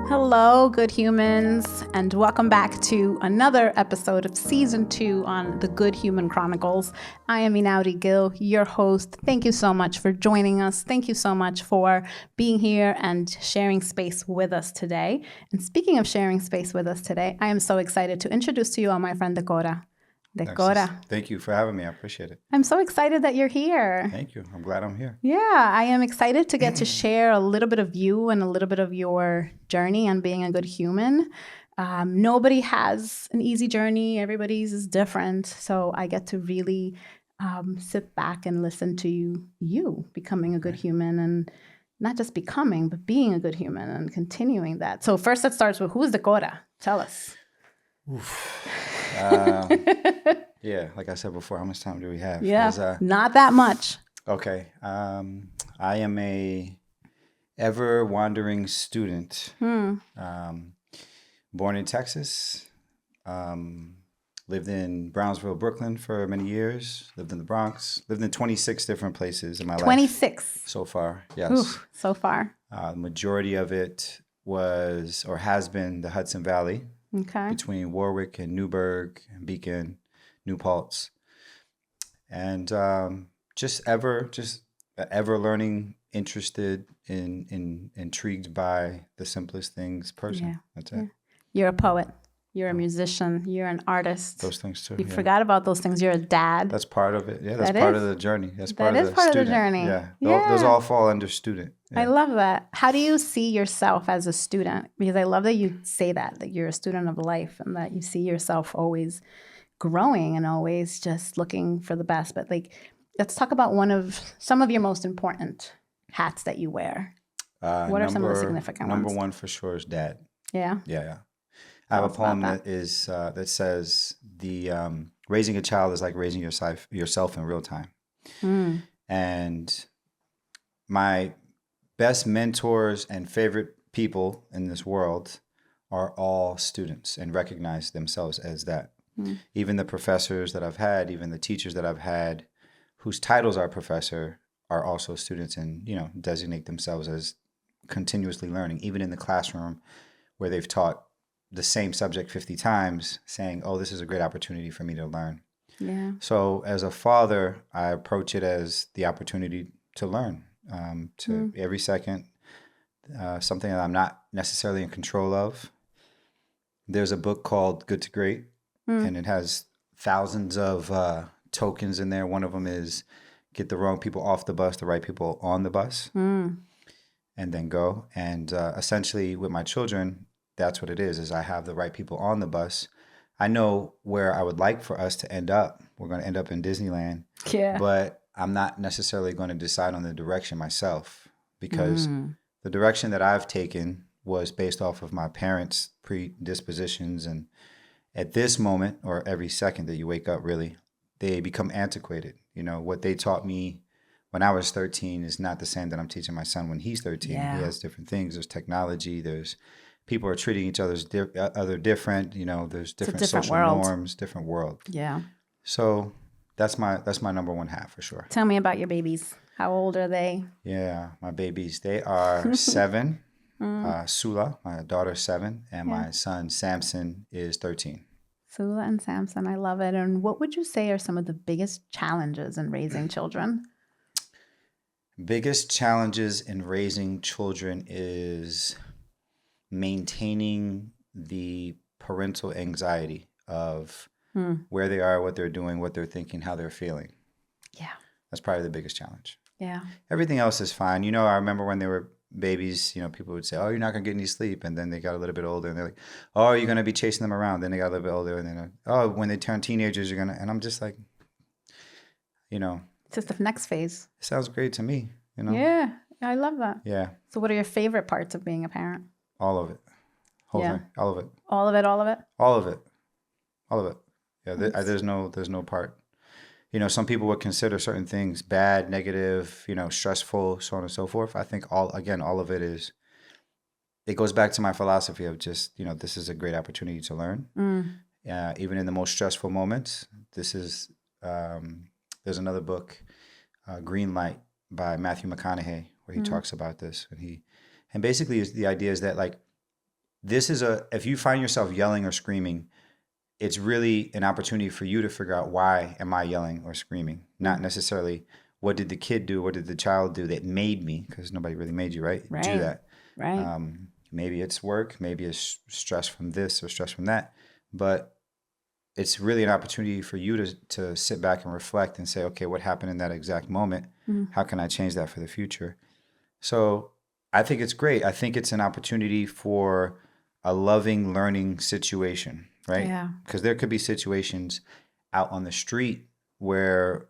Hello, good humans, and welcome back to another episode of Season 2 on the Good Human Chronicles. I am Inaudi Gill, your host. Thank you so much for joining us. Thank you so much for being here and sharing space with us today. And speaking of sharing space with us today, I am so excited to introduce to you all my friend Decora. Decora. Thank you for having me. I appreciate it. I'm so excited that you're here. Thank you. I'm glad I'm here. Yeah, I am excited to get to share a little bit of you and a little bit of your journey on being a good human. Nobody has an easy journey. Everybody's is different. So I get to really sit back and listen to you becoming a good human, and not just becoming, but being a good human and continuing that. So first it starts with, who's Decora? Tell us. Yeah, like I said before, how much time do we have? Yeah, not that much. Okay. I am a ever wandering student. Born in Texas. Lived in Brownsville, Brooklyn for many years. Lived in the Bronx. Lived in 26 different places in my life. 26 so far. Yes. Ooh, so far. The majority of it was or has been the Hudson Valley. Okay. Between Warwick and Newburgh and Beacon, New Paltz. And just ever learning, interested in intrigued by the simplest things person. Yeah. That's it. You're a poet. You're a musician. You're an artist. Those things too. You forgot about those things. You're a dad. That's part of it. Yeah, that's part of the journey. That's part of the part student. of the journey. Yeah. Those all fall under student. Yeah. I love that. How do you see yourself as a student? Because I love that you say that you're a student of life and that you see yourself always growing and always just looking for the best. But let's talk about some of your most important hats that you wear. What are some of the significant ones? Number one for sure is dad. Yeah. Yeah. I have a poem that says raising a child is like raising yourself in real time. And my best mentors and favorite people in this world are all students and recognize themselves as that. Even the professors that I've had, even the teachers that I've had, whose titles are professor, are also students and, designate themselves as continuously learning, even in the classroom where they've taught the same subject 50 times, saying, oh, this is a great opportunity for me to learn. Yeah. So as a father, I approach it as the opportunity to learn, every second, something that I'm not necessarily in control of. There's a book called Good to Great, and it has thousands of tokens in there. One of them is get the wrong people off the bus, the right people on the bus, and then go. And essentially with my children, that's what it is I have the right people on the bus. I know where I would like for us to end up. We're going to end up in Disneyland. Yeah. But I'm not necessarily going to decide on the direction myself, because the direction that I've taken was based off of my parents' predispositions. And at this moment, or every second that you wake up, really, they become antiquated. What they taught me when I was 13 is not the same that I'm teaching my son when he's 13. Yeah. He has different things. There's technology. There's people are treating each other different. There's different social norms, different world. Yeah. So that's my number one hat for sure. Tell me about your babies. How old are they? Yeah, my babies. They are 7. Sula, my daughter's 7, and my son Samson is 13. Sula and Samson, I love it. And what would you say are some of the biggest challenges in raising children? Biggest challenges in raising children is maintaining the parental anxiety of where they are, what they're doing, what they're thinking, how they're feeling. Yeah. That's probably the biggest challenge. Yeah. Everything else is fine. I remember when they were babies, people would say, oh, you're not going to get any sleep. And then they got a little bit older and they're like, oh, you're going to be chasing them around. Then they got a little bit older and then, oh, when they turn teenagers, you're going to, and I'm just like, It's just the next phase. It sounds great to me, Yeah, I love that. Yeah. So what are your favorite parts of being a parent? All of it. Whole thing. All of it. All of it, all of it? All of it. All of it. Yeah, there's no part. Some people would consider certain things bad, negative, stressful, so on and so forth. I think all of it goes back to my philosophy of just, this is a great opportunity to learn. Even in the most stressful moments, this is, there's another book, Green Light by Matthew McConaughey where he talks about this. And basically the idea is that like, if you find yourself yelling or screaming, it's really an opportunity for you to figure out, why am I yelling or screaming? Not necessarily what did the kid do, what did the child do that made me, because nobody really made you, right? Do that. Right. Maybe it's work, maybe it's stress from this or stress from that, but it's really an opportunity for you to sit back and reflect and say, okay, what happened in that exact moment? How can I change that for the future? So I think it's great. I think it's an opportunity for a loving learning situation, right? Yeah. Because there could be situations out on the street where,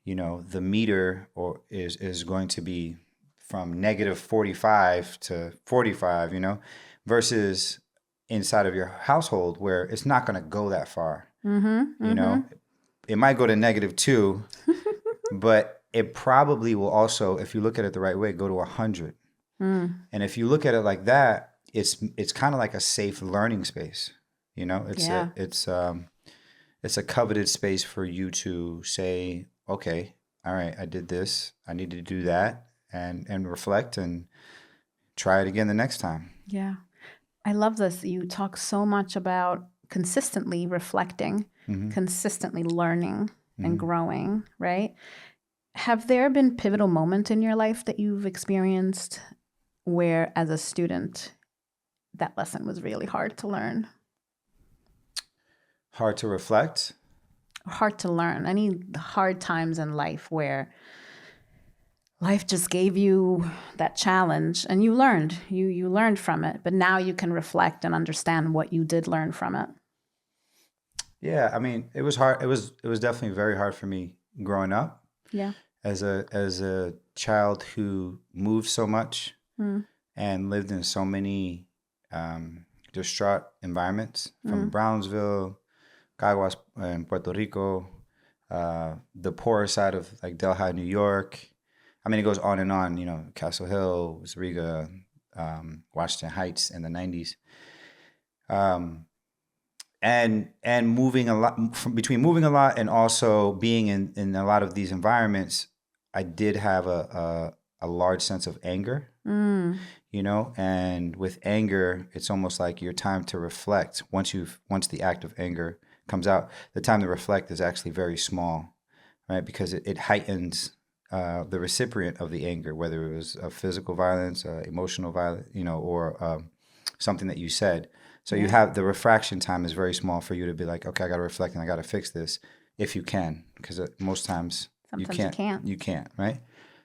the meter is going to be from negative 45 to 45, versus inside of your household where it's not going to go that far. It might go to -2, but it probably will also, if you look at it the right way, go to 100. And if you look at it like that, it's kind of like a safe learning space. It's a coveted space for you to say, okay, all right, I did this, I need to do that, and reflect and try it again the next time. Yeah. I love this. You talk so much about consistently reflecting, consistently learning and growing, right? Have there been pivotal moments in your life that you've experienced where, as a student, that lesson was really hard to learn? Hard to reflect? Hard to learn. Any hard times in life where life just gave you that challenge and you learned. You learned from it, but now you can reflect and understand what you did learn from it. Yeah, I mean, it was hard. It was definitely very hard for me growing up. Yeah. As a child who moved so much and lived in so many distraught environments, from Brownsville, Caguas, and Puerto Rico, the poorer side of like Delhi, New York. I mean, it goes on and on, Castle Hill, Riga, Washington Heights in the 90s. And moving a lot, between moving a lot and also being in a lot of these environments, I did have a large sense of anger, and with anger, it's almost like your time to reflect. Once the act of anger comes out, the time to reflect is actually very small, right? Because it heightens the recipient of the anger, whether it was physical violence, emotional violence, or something that you said. So you have the refraction time is very small for you to be like, okay, I got to reflect and I got to fix this if you can, because most times Sometimes you can't, right?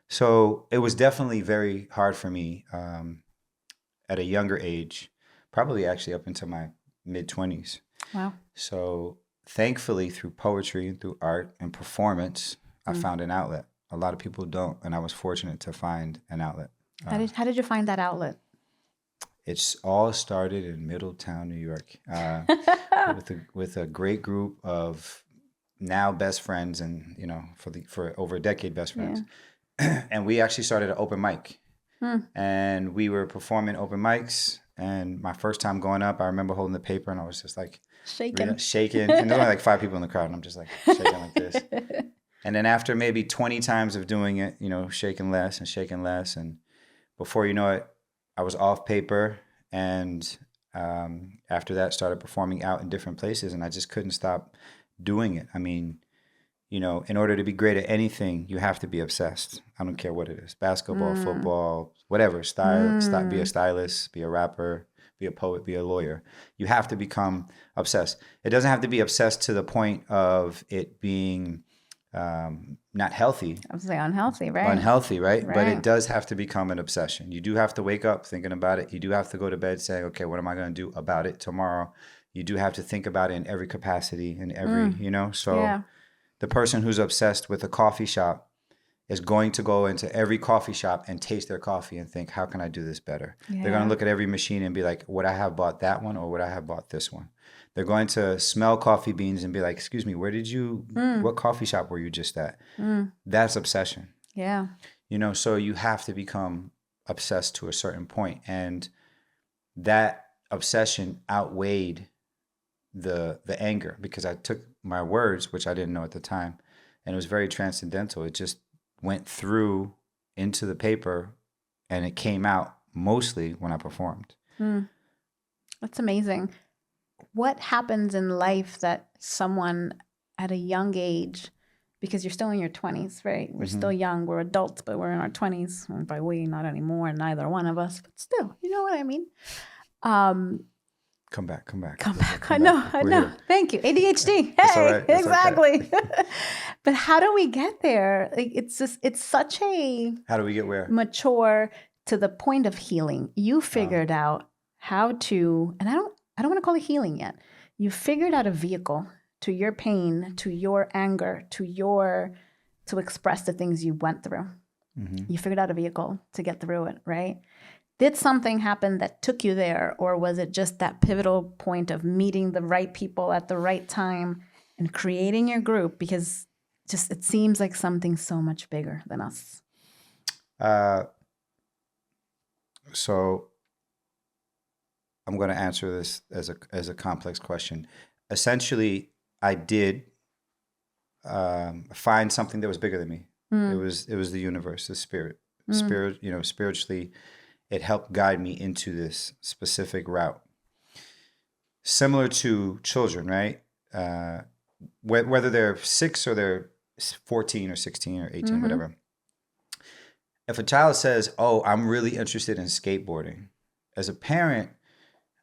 So it was definitely very hard for me at a younger age, probably actually up into my mid-20s. Wow. So thankfully, through poetry and through art and performance, I found an outlet. A lot of people don't, and I was fortunate to find an outlet. How did you find that outlet? It's all started in Middletown, New York, with a great group of now best friends, and for over a decade best friends. Yeah. And we actually started an open mic, and we were performing open mics. And my first time going up, I remember holding the paper, and I was just like shaking, and there were only like 5 people in the crowd, and I'm just like shaking like this. And then after maybe 20 times of doing it, shaking less, and before you know it, I was off paper, and after that started performing out in different places, and I just couldn't stop doing it. I mean, in order to be great at anything, you have to be obsessed. I don't care what it is, basketball, football, whatever, be a stylist, be a rapper, be a poet, be a lawyer. You have to become obsessed. It doesn't have to be obsessed to the point of it being not healthy. I would say unhealthy, right? Unhealthy, right? But it does have to become an obsession. You do have to wake up thinking about it. You do have to go to bed saying, okay, what am I going to do about it tomorrow? You do have to think about it in every capacity, in every, So the person who's obsessed with a coffee shop is going to go into every coffee shop and taste their coffee and think, how can I do this better? Yeah. They're going to look at every machine and be like, would I have bought that one or would I have bought this one? They're going to smell coffee beans and be like, excuse me, what coffee shop were you just at? That's obsession. Yeah. So you have to become obsessed to a certain point. And that obsession outweighed the anger, because I took my words, which I didn't know at the time, and it was very transcendental. It just went through into the paper, and it came out mostly when I performed. That's amazing. What happens in life that someone at a young age, because you're still in your 20s, right? We're still young. We're adults, but we're in our 20s. And by we, not anymore, neither one of us, but still, you know what I mean? Come back. I know. Here. Thank you. ADHD. Hey, all right. Exactly. Okay. But how do we get there? Like, it's such a... How do we get where? Mature to the point of healing. You figured out how to, and I don't want to call it healing yet. You figured out a vehicle to your pain, to your anger, to express the things you went through. You figured out a vehicle to get through it, right? Did something happen that took you there, or was it just that pivotal point of meeting the right people at the right time and creating your group? Because just it seems like something so much bigger than us. So I'm going to answer this as a complex question. Essentially, I did find something that was bigger than me. It was the universe, the spirit. Spirit, spiritually, it helped guide me into this specific route. Similar to children, right? Whether they're 6 or they're 14 or 16 or 18, whatever. If a child says, "Oh, I'm really interested in skateboarding," as a parent,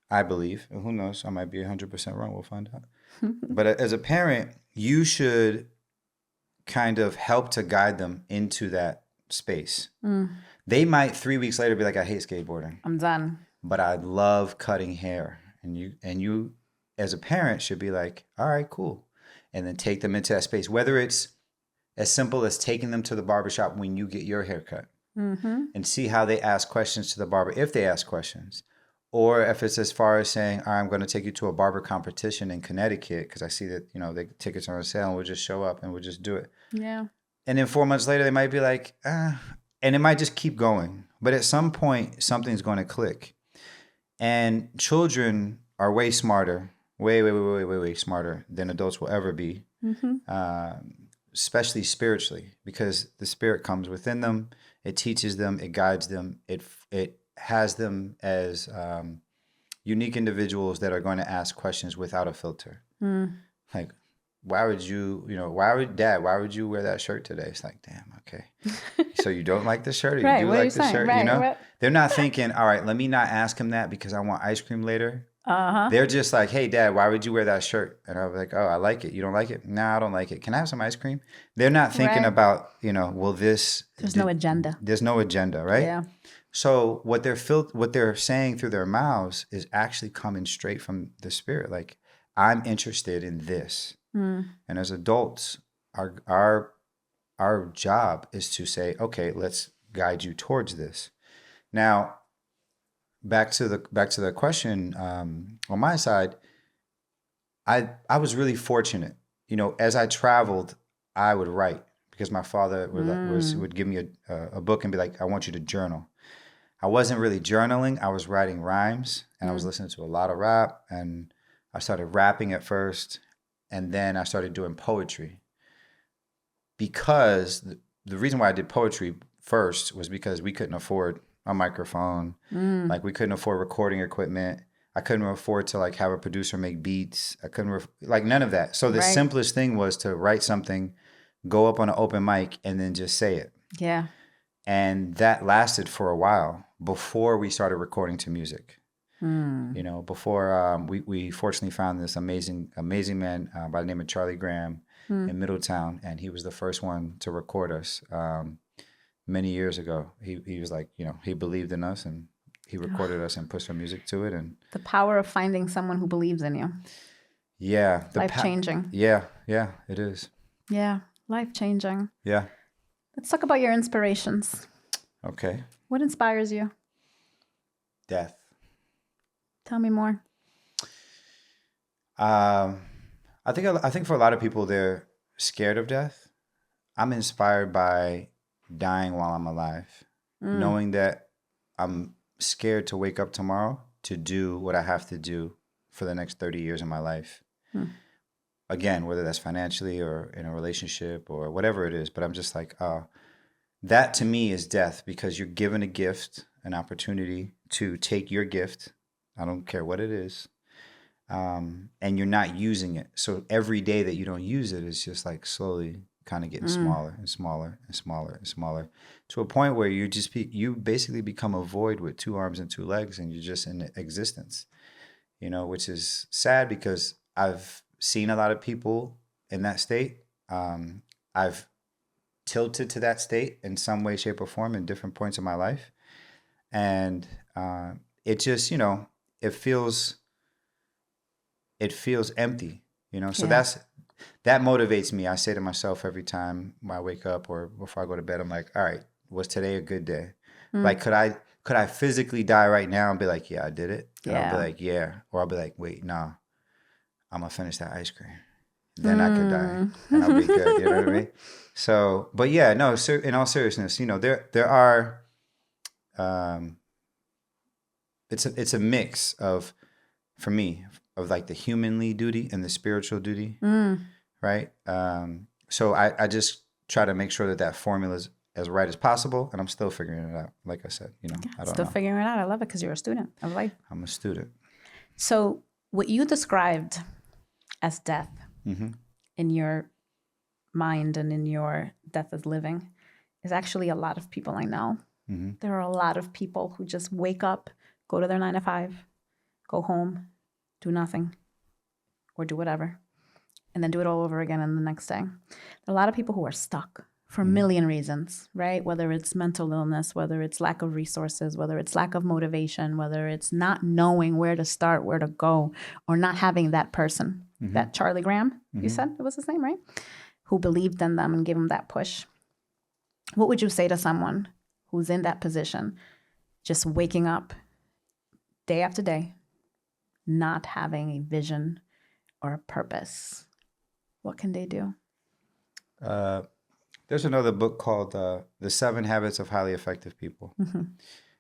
I believe, and who knows, I might be 100% wrong, we'll find out. But as a parent, you should kind of help to guide them into that space. They might 3 weeks later be like, "I hate skateboarding. I'm done. But I love cutting hair." And you as a parent should be like, "All right, cool." And then take them into that space, whether it's as simple as taking them to the barbershop when you get your haircut and see how they ask questions to the barber, if they ask questions. Or if it's as far as saying, "All right, I'm going to take you to a barber competition in Connecticut because I see that, the tickets are on sale, and we'll just show up and we'll just do it." Yeah. And then 4 months later, they might be like, and it might just keep going. But at some point, something's going to click. And children are way smarter, way smarter than adults will ever be. Especially spiritually, because the spirit comes within them. It teaches them, it guides them, it has them as unique individuals that are going to ask questions without a filter. Like, why would you wear that shirt today? It's like, damn, okay. So you don't like the shirt, or you do like the shirt, Right. They're not thinking, all right, let me not ask him that because I want ice cream later. They're just like, "Hey, Dad, why would you wear that shirt?" And I was like, "Oh, I like it. You don't like it?" "No, I don't like it. Can I have some ice cream?" They're not thinking about, well, this. There's no agenda. There's no agenda, right? Yeah. So what they're saying through their mouths is actually coming straight from the spirit. Like, I'm interested in this. And as adults, our job is to say, "Okay, let's guide you towards this." Now, back to the question, on my side, I was really fortunate. As I traveled, I would write because my father would give me a book and be like, "I want you to journal." I wasn't really journaling. I was writing rhymes, and I was listening to a lot of rap, and I started rapping at first, and then I started doing poetry. Because the reason why I did poetry first was because we couldn't afford a microphone. Like, we couldn't afford recording equipment. I couldn't afford to have a producer make beats. I couldn't none of that. So the simplest thing was to write something, go up on an open mic, and then just say it. Yeah. And that lasted for a while before we started recording to music. Before we fortunately found this amazing man by the name of Charlie Graham in Middletown, and he was the first one to record us. Many years ago, he was like, he believed in us, and he recorded us and put some music to it. And the power of finding someone who believes in you. Yeah. Life-changing. Yeah, it is. Yeah, life-changing. Yeah. Let's talk about your inspirations. Okay. What inspires you? Death. Tell me more. I think for a lot of people, they're scared of death. I'm inspired by dying while I'm alive, knowing that I'm scared to wake up tomorrow to do what I have to do for the next 30 years of my life. Again, whether that's financially or in a relationship or whatever it is, but I'm just like, that to me is death, because you're given a gift, an opportunity to take your gift. I don't care what it is. And you're not using it. So every day that you don't use it is just like slowly kind of getting smaller and smaller and smaller and smaller, to a point where you basically become a void with 2 arms and 2 legs, and you're just in existence, which is sad, because I've seen a lot of people in that state. I've tilted to that state in some way, shape, or form in different points of my life. And it just, it feels empty, so that motivates me. I say to myself every time I wake up or before I go to bed, I'm like, all right, was today a good day? Like, could I physically die right now and be like, yeah, I did it? And I'll be like, yeah. Or I'll be like, wait, nah, I'm gonna finish that ice cream. Then I could die and I'll be good. You know what I mean? So, but yeah, no, in all seriousness, there are, it's a mix of, for me, of like the humanly duty and the spiritual duty, right? So I just try to make sure that formula is as right as possible, and I'm still figuring it out. Like I said, I don't know. Figuring it out. I love it, because you're a student of life. I'm a student. So what you described as death in your mind and in your death as living is actually a lot of people I know. There are a lot of people who just wake up, go to their 9 to 5, go home, do nothing, or do whatever, and then do it all over again in the next day. There are a lot of people who are stuck for a million reasons, right? Whether it's mental illness, whether it's lack of resources, whether it's lack of motivation, whether it's not knowing where to start, where to go, or not having that person, that Charlie Graham, you said it was his name, right? Who believed in them and gave them that push. What would you say to someone who's in that position, just waking up day after day, not having a vision or a purpose? What can they do? There's another book called The 7 Habits of Highly Effective People.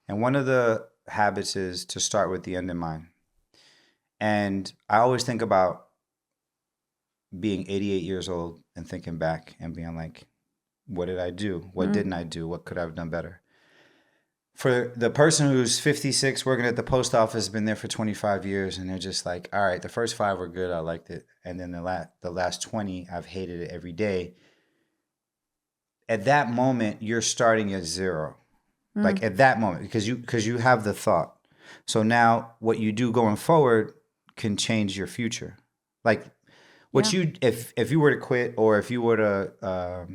And one of the habits is to start with the end in mind. And I always think about being 88 years old and thinking back and being like, what did I do? What didn't I do? What could I have done better? For the person who's 56 working at the post office, been there for 25 years, and they're just like, all right, the first 5 were good, I liked it. And then the last 20, I've hated it every day. At that moment, you're starting at 0. Like at that moment, because you have the thought. So now what you do going forward can change your future. Like if you were to quit, or if you were to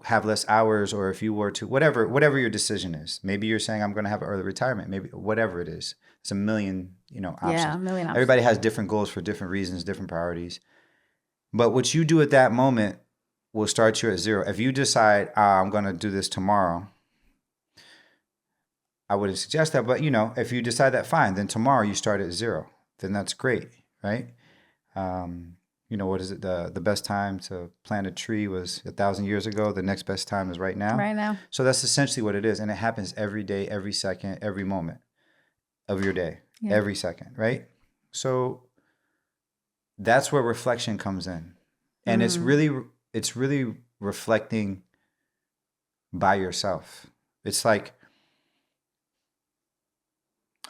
have less hours, or if you were to whatever your decision is. Maybe you're saying I'm going to have an early retirement. Maybe whatever it is. It's a million options. Yeah, a million options. Everybody has different goals for different reasons, different priorities. But what you do at that moment will start you at 0. If you decide I'm going to do this tomorrow, I wouldn't suggest that. But if you decide that, fine. Then tomorrow you start at 0. Then that's great, right? What is it? The best time to plant a tree was 1,000 years ago. The next best time is right now. Right now. So that's essentially what it is. And it happens every day, every second, every moment of your day, every second, right? So that's where reflection comes in. And it's really reflecting by yourself. It's like,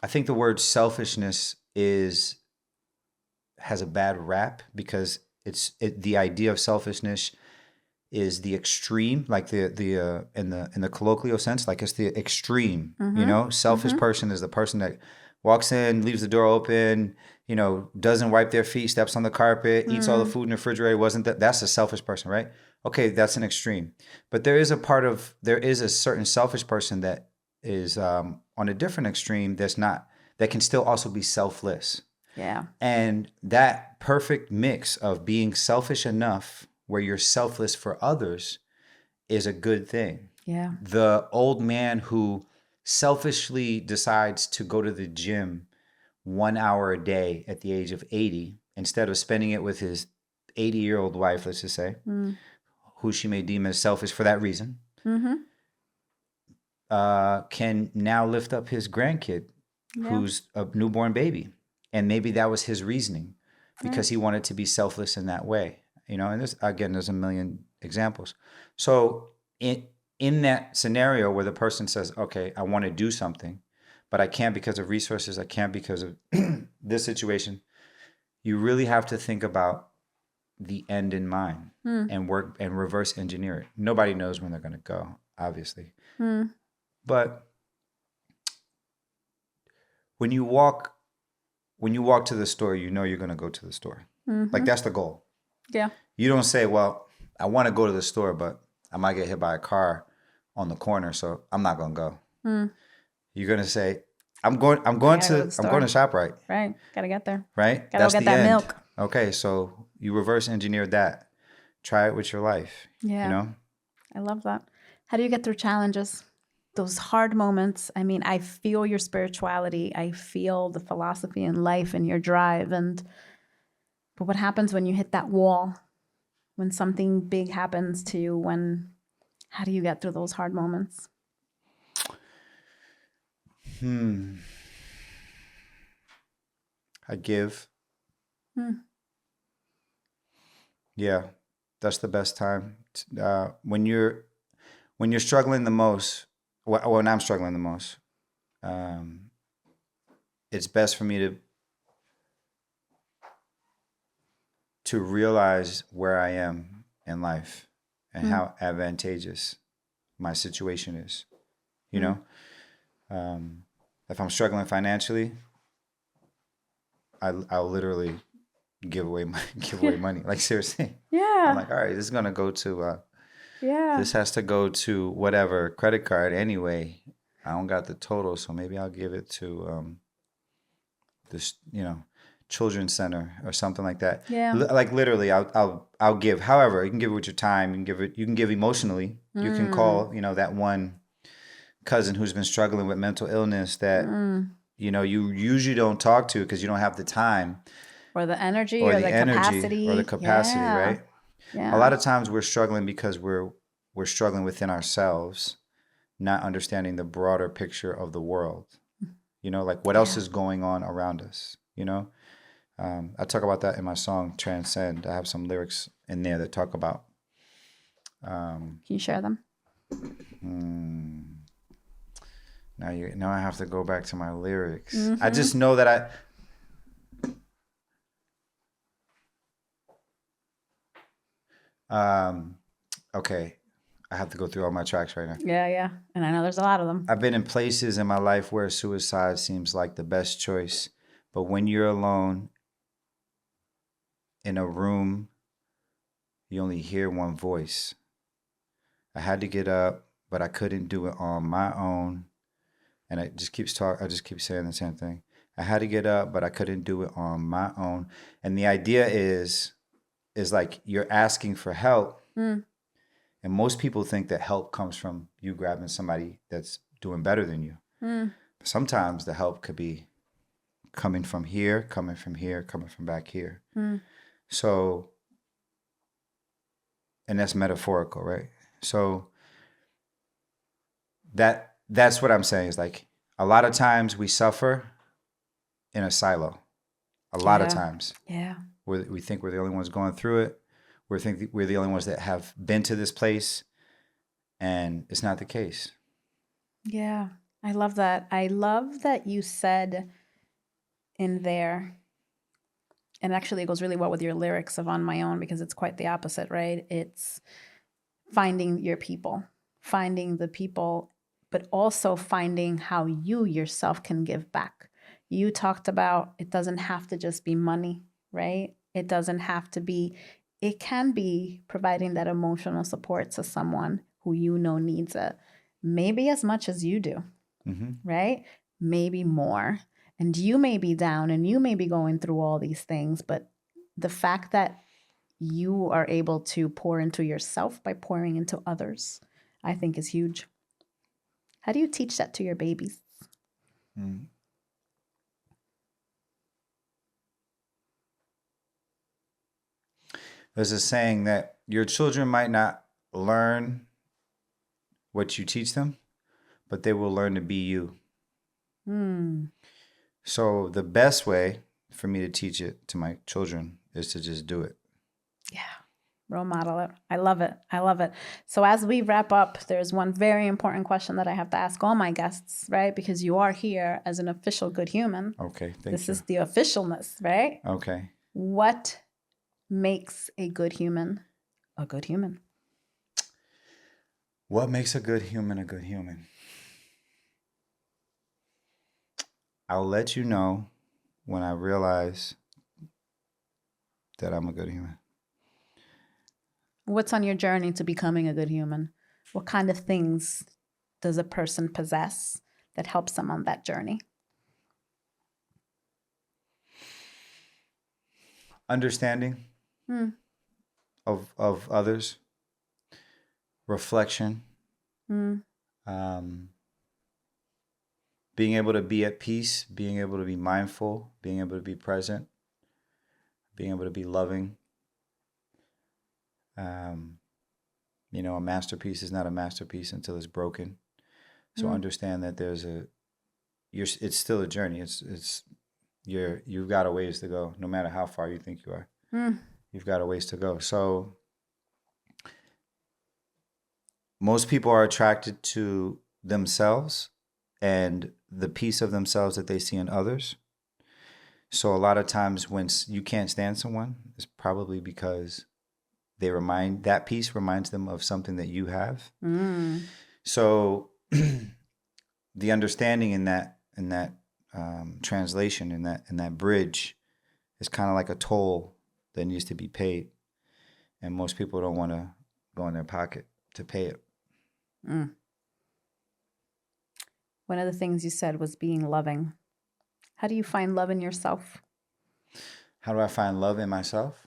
I think the word selfishness has a bad rap, because the idea of selfishness is the extreme, like in the colloquial sense, like it's the extreme. Selfish person is the person that walks in, leaves the door open, doesn't wipe their feet, steps on the carpet, eats all the food in the refrigerator. That's a selfish person, right? Okay, that's an extreme. But there is a certain selfish person that is on a different extreme that can still also be selfless. Yeah. And that perfect mix of being selfish enough where you're selfless for others is a good thing. Yeah. The old man who selfishly decides to go to the gym 1 hour a day at the age of 80, instead of spending it with his 80-year-old wife, let's just say, who she may deem as selfish for that reason, can now lift up his grandkid, who's a newborn baby. And maybe that was his reasoning, because he wanted to be selfless in that way. And there's a million examples. So in that scenario where the person says, okay, I want to do something, but I can't because of resources, I can't because of this situation, you really have to think about the end in mind and work and reverse engineer it. Nobody knows when they're going to go, obviously. But when you walk to the store, you know you're going to go to the store. Like, that's the goal. Yeah. You don't say, well, I want to go to the store, but I might get hit by a car on the corner, so I'm not going to go. You're going to say, I'm going to ShopRite. Right. Got to get there. Right? Got to go get that milk. Okay, so you reverse engineered that. Try it with your life. Yeah. You know? I love that. How do you get through challenges? Those hard moments. I mean, I feel your spirituality. I feel the philosophy in life and your drive. But what happens when you hit that wall? When something big happens to you? How do you get through those hard moments? I give. Yeah, that's the best time. When you're struggling the most, when I'm struggling the most, it's best for me to realize where I am in life and how advantageous my situation is. You know, if I'm struggling financially, I'll literally give away money. Like, seriously. Yeah. I'm like, all right, this is gonna go to this has to go to whatever credit card anyway. I don't got the total, so maybe I'll give it to this, children's center or something like that. Yeah. Like, literally, I'll give. However, you can give it with your time. You can give emotionally. You can call, that one cousin who's been struggling with mental illness that you usually don't talk to because you don't have the time or the energy or the capacity, right? Yeah. A lot of times we're struggling because we're struggling within ourselves, not understanding the broader picture of the world. Like, what else is going on around us? I talk about that in my song Transcend. I have some lyrics in there that talk about. Can you share them? Now I have to go back to my lyrics. I just know that okay, I have to go through all my tracks right now. Yeah. And I know there's a lot of them. I've been in places in my life where suicide seems like the best choice. But when you're alone in a room, you only hear one voice. I had to get up, but I couldn't do it on my own. And I just keep saying the same thing. I had to get up, but I couldn't do it on my own. And the idea is like, you're asking for help. And most people think that help comes from you grabbing somebody that's doing better than you. Sometimes the help could be coming from here, coming from here, coming from back here. So, and that's metaphorical, right? So that's what I'm saying is, like, a lot of times we suffer in a silo. A lot of times. Yeah. We think we're the only ones going through it. We think we're the only ones that have been to this place, and it's not the case. Yeah. I love that. I love that you said in there, and actually it goes really well with your lyrics of On My Own, because it's quite the opposite, right? It's finding your people, finding the people, but also finding how you yourself can give back. You talked about it doesn't have to just be money, right? It doesn't have to be, it can be providing that emotional support to someone who needs it, maybe as much as you do, right? Maybe more. And you may be down and you may be going through all these things, but the fact that you are able to pour into yourself by pouring into others, I think is huge. How do you teach that to your babies? There's a saying that your children might not learn what you teach them, but they will learn to be you. So the best way for me to teach it to my children is to just do it. Yeah. Role model it. I love it. I love it. So as we wrap up, there's one very important question that I have to ask all my guests, right? Because you are here as an official good human. Okay, thank you. This is the officialness, right? Okay. What makes a good human a good human? What makes a good human a good human? I'll let you know when I realize that I'm a good human. What's on your journey to becoming a good human? What kind of things does a person possess that helps them on that journey? Understanding of others, reflection, being able to be at peace, being able to be mindful, being able to be present, being able to be loving. A masterpiece is not a masterpiece until it's broken. So understand that it's still a journey. You've got a ways to go, no matter how far you think you are. You've got a ways to go. So most people are attracted to themselves and the piece of themselves that they see in others. So a lot of times when you can't stand someone, it's probably because that piece reminds them of something that you have. So the understanding in that translation, in that bridge, is kind of like a toll that needs to be paid, and most people don't want to go in their pocket to pay it. One of the things you said was being loving. How do you find love in yourself? How do I find love in myself?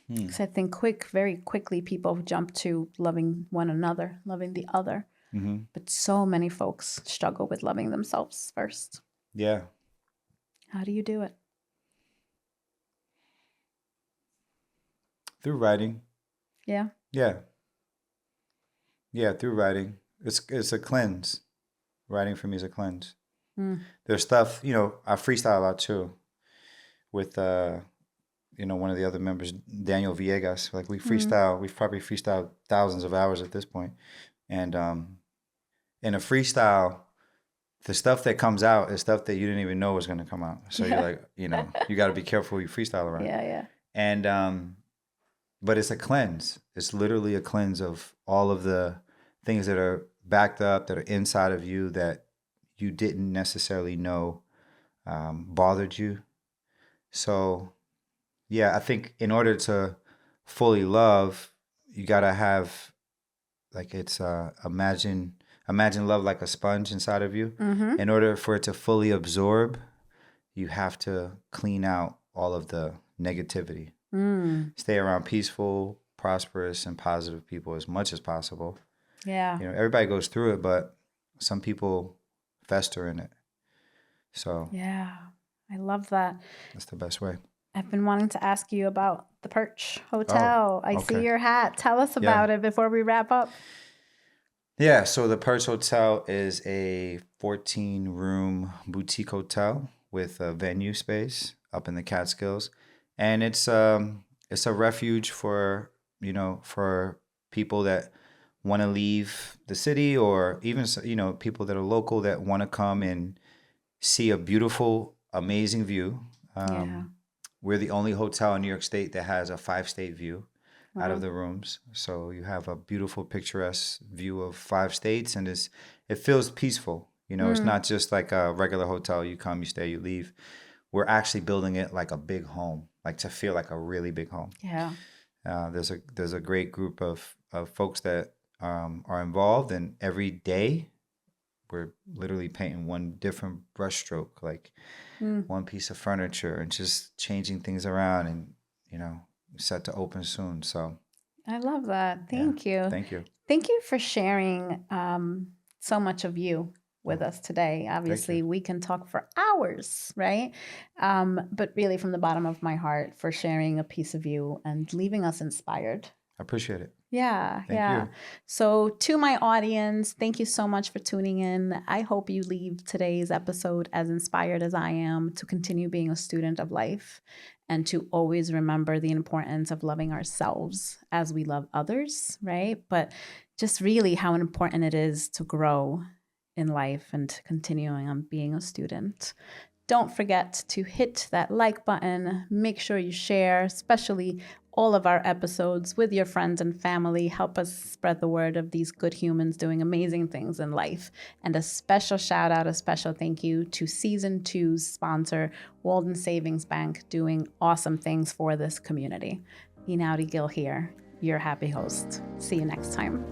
Because I think very quickly people jump to loving one another, loving the other. But so many folks struggle with loving themselves first. Yeah. How do you do it? Through writing. Yeah. Yeah. Yeah, through writing. It's a cleanse. Writing for me is a cleanse. There's stuff, I freestyle a lot too with one of the other members, Daniel Villegas. Like we freestyle, we've probably freestyled thousands of hours at this point. And in a freestyle, the stuff that comes out is stuff that you didn't even know was going to come out. So you're like, you got to be careful who you freestyle around. Yeah. And but it's a cleanse. It's literally a cleanse of all of the things that are backed up, that are inside of you that you didn't necessarily know bothered you. So, yeah, I think in order to fully love, you got to have, like, it's imagine love like a sponge inside of you. In order for it to fully absorb, you have to clean out all of the negativity. Stay around peaceful, prosperous, and positive people as much as possible. Yeah. Everybody goes through it, but some people fester in it. So yeah, I love that. That's the best way. I've been wanting to ask you about the Perch Hotel. I see your hat. Tell us about it before we wrap up. Yeah, so the Perch Hotel is a 14-room boutique hotel with a venue space up in the Catskills. And it's a refuge for people that want to leave the city, or even people that are local that want to come and see a beautiful, amazing view. We're the only hotel in New York State that has a 5-state view out of the rooms. So you have a beautiful, picturesque view of 5 states, and it feels peaceful. It's not just like a regular hotel. You come, you stay, you leave. We're actually building it like a big home, like to feel like a really big home. Yeah. There's a great group of folks that are involved, and every day we're literally painting one different brushstroke, like one piece of furniture, and just changing things around, and set to open soon. So I love that. Thank you. Thank you. Thank you for sharing so much of you with us today. Obviously, we can talk for hours, right? But really, from the bottom of my heart, for sharing a piece of you and leaving us inspired. I appreciate it. Yeah, Thank yeah. you. So to my audience, thank you so much for tuning in. I hope you leave today's episode as inspired as I am to continue being a student of life and to always remember the importance of loving ourselves as we love others, right? But just really how important it is to grow in life and continuing on being a student. Don't forget to hit that like button. Make sure you share, especially all of our episodes with your friends and family. Help us spread the word of these good humans doing amazing things in life. And a special shout out, a special thank you to Season 2's sponsor, Walden Savings Bank, doing awesome things for this community. Inaudi Gill here, your happy host. See you next time.